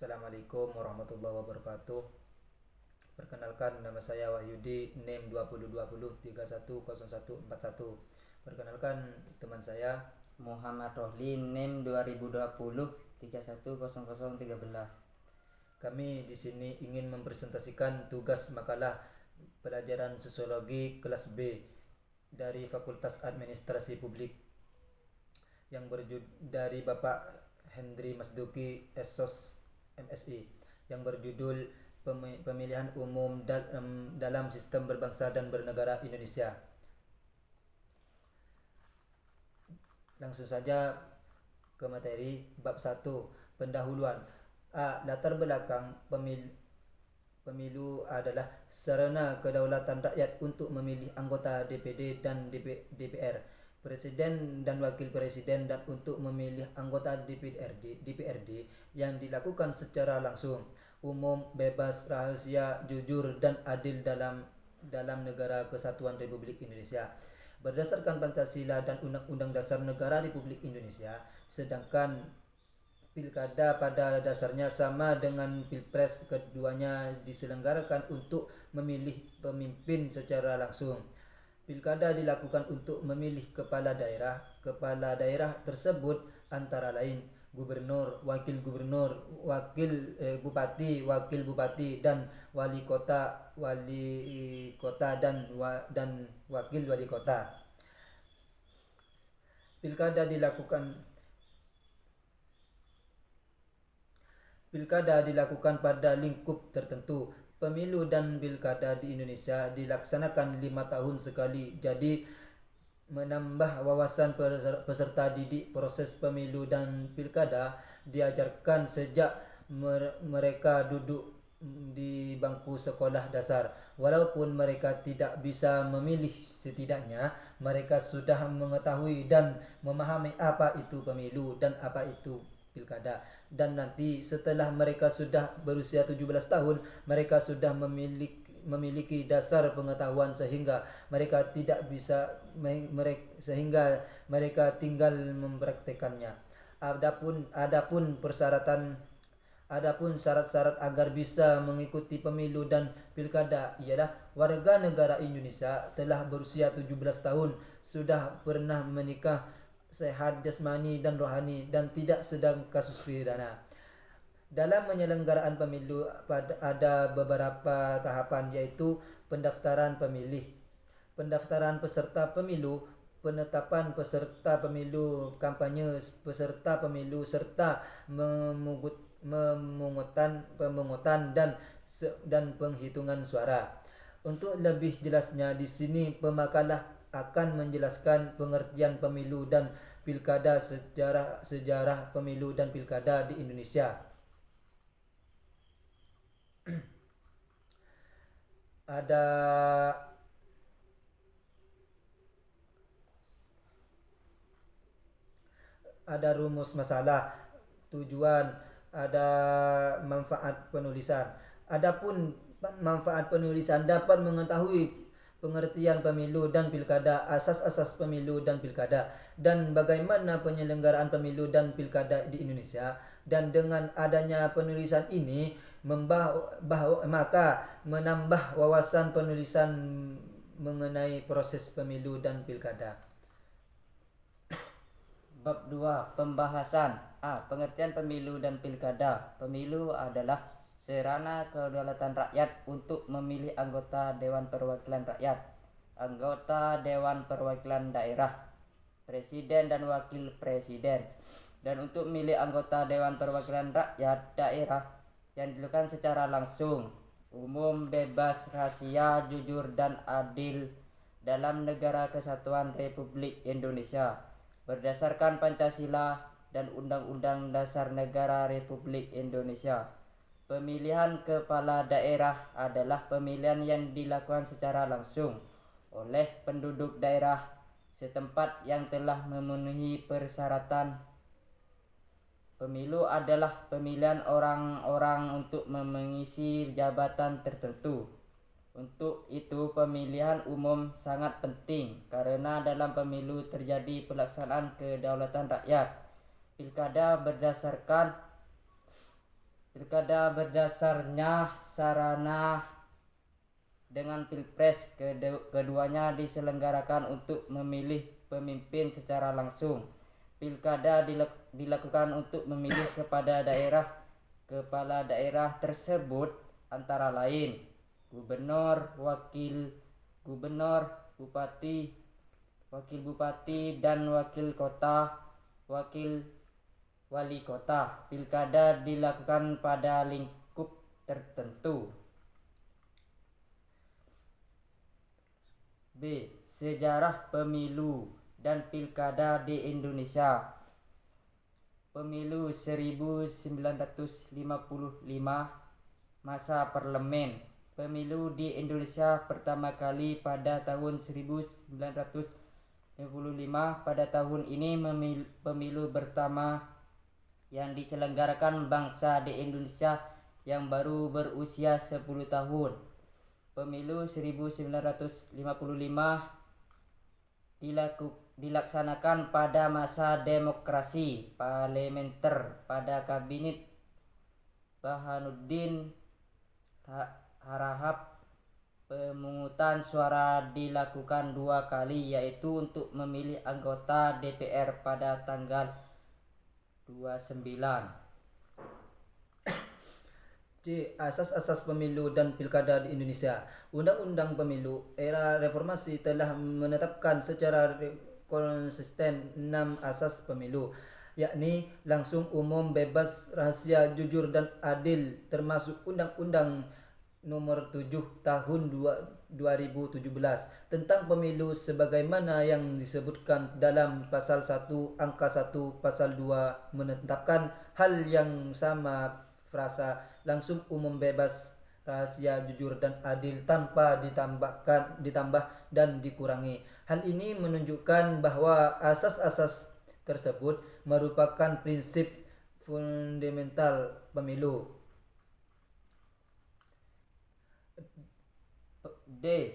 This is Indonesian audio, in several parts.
Assalamualaikum warahmatullahi wabarakatuh. Perkenalkan, nama saya Wahyudi, NIM 2020310141. Perkenalkan teman saya. Muhammad Rohli, NIM 2020 310013. Kami di sini ingin mempresentasikan tugas makalah pelajaran sosiologi kelas B dari Fakultas Administrasi Publik yang dari Bapak Hendri Masduki Esos MSI yang berjudul Pemilihan Umum dalam Sistem Berbangsa dan Bernegara Indonesia. Langsung saja ke materi. Bab 1, pendahuluan. Latar belakang pemilu adalah sarana kedaulatan rakyat untuk memilih anggota DPD dan DPR, presiden dan wakil presiden, dan untuk memilih anggota DPRD yang dilakukan secara langsung, umum, bebas, rahasia, jujur, dan adil dalam negara kesatuan Republik Indonesia berdasarkan Pancasila dan Undang-Undang Dasar Negara Republik Indonesia. Sedangkan pilkada pada dasarnya sama dengan pilpres, keduanya diselenggarakan untuk memilih pemimpin secara langsung. Pilkada dilakukan untuk memilih kepala daerah. Kepala daerah tersebut antara lain gubernur, wakil bupati, wakil bupati, dan wali kota dan wakil wali kota. Pilkada dilakukan pada lingkup tertentu. Pemilu dan pilkada di Indonesia dilaksanakan 5 tahun sekali. Jadi menambah wawasan peserta didik, proses pemilu dan pilkada diajarkan sejak mereka duduk di bangku sekolah dasar. Walaupun mereka tidak bisa memilih, setidaknya mereka sudah mengetahui dan memahami apa itu pemilu dan apa itu pilkada. Dan nanti setelah mereka sudah berusia 17 tahun, mereka sudah memiliki dasar pengetahuan sehingga mereka tinggal mempraktekannya. Adapun syarat-syarat agar bisa mengikuti pemilu dan pilkada ialah warga negara Indonesia telah berusia 17 tahun, sudah pernah menikah, sehat jasmani dan rohani, dan tidak sedang kasus pidana. Dalam penyelenggaraan pemilu ada beberapa tahapan, yaitu pendaftaran pemilih, pendaftaran peserta pemilu, penetapan peserta pemilu, kampanye peserta pemilu, serta pemungutan dan penghitungan suara. Untuk lebih jelasnya, di sini pemakalah akan menjelaskan pengertian pemilu dan pilkada, sejarah pemilu dan pilkada di Indonesia. Ada rumus masalah, tujuan, ada manfaat penulisan. Adapun manfaat penulisan dapat mengetahui pengertian pemilu dan pilkada, asas-asas pemilu dan pilkada, dan bagaimana penyelenggaraan pemilu dan pilkada di Indonesia. Dan dengan adanya penulisan ini maka menambah wawasan penulisan mengenai proses pemilu dan pilkada. Bab 2, pembahasan. Pengertian pemilu dan pilkada. Pemilu adalah sarana kedaulatan rakyat untuk memilih anggota Dewan Perwakilan Rakyat, anggota Dewan Perwakilan Daerah, presiden dan wakil presiden, dan untuk memilih anggota Dewan Perwakilan Rakyat daerah yang dilakukan secara langsung, umum, bebas, rahasia, jujur, dan adil dalam negara kesatuan Republik Indonesia berdasarkan Pancasila dan Undang-Undang Dasar Negara Republik Indonesia. Pemilihan kepala daerah adalah pemilihan yang dilakukan secara langsung oleh penduduk daerah setempat yang telah memenuhi persyaratan. Pemilu adalah pemilihan orang-orang untuk mengisi jabatan tertentu. Untuk itu, pemilihan umum sangat penting karena dalam pemilu terjadi pelaksanaan kedaulatan rakyat. Pilkada Pilkada berdasarnya sarana dengan Pilpres, keduanya diselenggarakan untuk memilih pemimpin secara langsung. Pilkada dilakukan untuk memilih kepala daerah tersebut antara lain gubernur, wakil gubernur, bupati, wakil bupati, dan wakil kota, wakil wali kota. Pilkada dilakukan pada lingkup tertentu. B. Sejarah pemilu dan pilkada di Indonesia. Pemilu 1955, masa parlemen. Pemilu di Indonesia pertama kali pada tahun 1955. Pada tahun ini pemilu pertama yang diselenggarakan bangsa di Indonesia yang baru berusia 10 tahun. Pemilu 1955 dilaksanakan pada masa demokrasi parlementer pada kabinet Burhanuddin Harahap. Pemungutan suara dilakukan 2 kali, yaitu untuk memilih anggota DPR pada tanggal 29. C. Asas-asas pemilu dan pilkada di Indonesia. Undang-Undang Pemilu era reformasi telah menetapkan secara konsisten 6 asas pemilu, yakni langsung, umum, bebas, rahasia, jujur, dan adil, termasuk Undang-Undang Nomor 7 Tahun 2017 tentang pemilu sebagaimana yang disebutkan dalam Pasal 1 Angka 1 Pasal 2 menetapkan hal yang sama, frasa langsung, umum, bebas, rahasia, jujur, dan adil tanpa ditambah dan dikurangi. Hal ini menunjukkan bahwa asas-asas tersebut merupakan prinsip fundamental pemilu. D.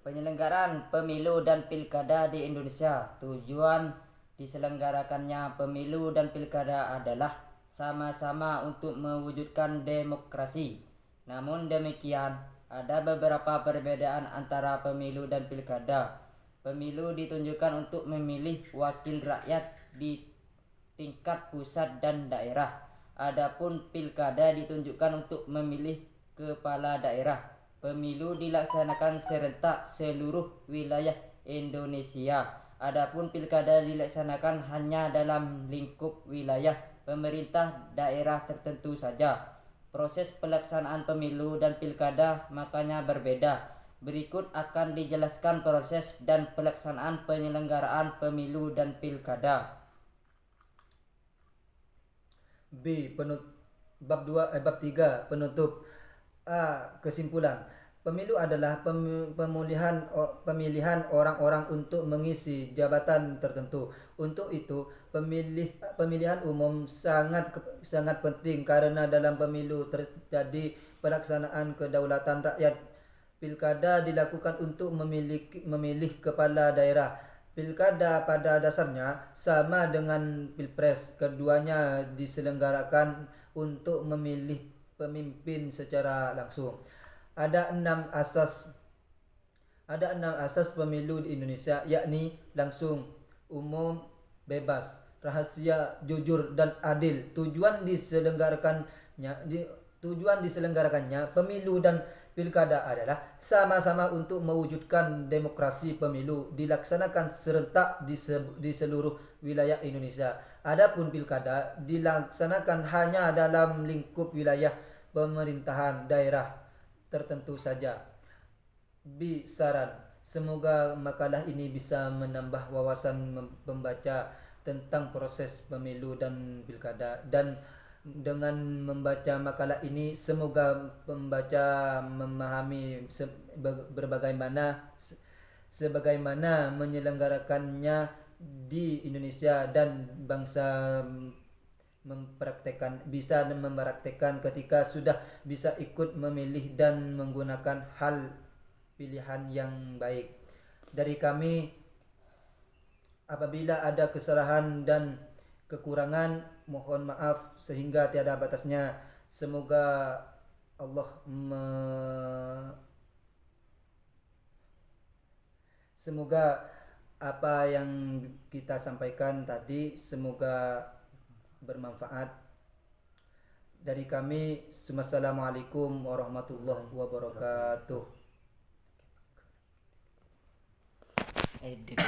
Penyelenggaraan pemilu dan pilkada di Indonesia. Tujuan diselenggarakannya pemilu dan pilkada adalah sama-sama untuk mewujudkan demokrasi. Namun demikian, ada beberapa perbedaan antara pemilu dan pilkada. Pemilu ditunjukkan untuk memilih wakil rakyat di tingkat pusat dan daerah. Adapun pilkada ditunjukkan untuk memilih kepala daerah. Pemilu dilaksanakan serentak seluruh wilayah Indonesia. Adapun pilkada dilaksanakan hanya dalam lingkup wilayah pemerintah daerah tertentu saja. Proses pelaksanaan pemilu dan pilkada makanya berbeda. Berikut akan dijelaskan proses dan pelaksanaan penyelenggaraan pemilu dan pilkada. B. Bab 3 penutup. A. Kesimpulan. Pemilu adalah pemilihan orang-orang untuk mengisi jabatan tertentu. Untuk itu, pemilihan umum sangat penting karena dalam pemilu terjadi pelaksanaan kedaulatan rakyat. Pilkada dilakukan untuk memilih kepala daerah. Pilkada pada dasarnya sama dengan Pilpres. Keduanya diselenggarakan untuk memilih pemimpin secara langsung. Ada 6 asas pemilu di Indonesia, yakni langsung, umum, bebas, rahasia, jujur, dan adil. Tujuan diselenggarakannya pemilu dan pilkada adalah sama-sama untuk mewujudkan demokrasi. Pemilu dilaksanakan serentak di seluruh wilayah Indonesia. Adapun pilkada dilaksanakan hanya dalam lingkup wilayah pemerintahan daerah tertentu saja. B. Saran. Semoga makalah ini bisa menambah wawasan pembaca tentang proses pemilu dan pilkada, dan dengan membaca makalah ini semoga pembaca memahami sebagaimana menyelenggarakannya di Indonesia dan bangsa bisa mempraktekkan ketika sudah bisa ikut memilih dan menggunakan hal pilihan yang baik. Dari kami, apabila ada kesalahan dan kekurangan, mohon maaf sehingga tiada batasnya. Semoga Allah semoga apa yang kita sampaikan tadi semoga bermanfaat. Dari kami, Assalamualaikum warahmatullahi wabarakatuh. Edit.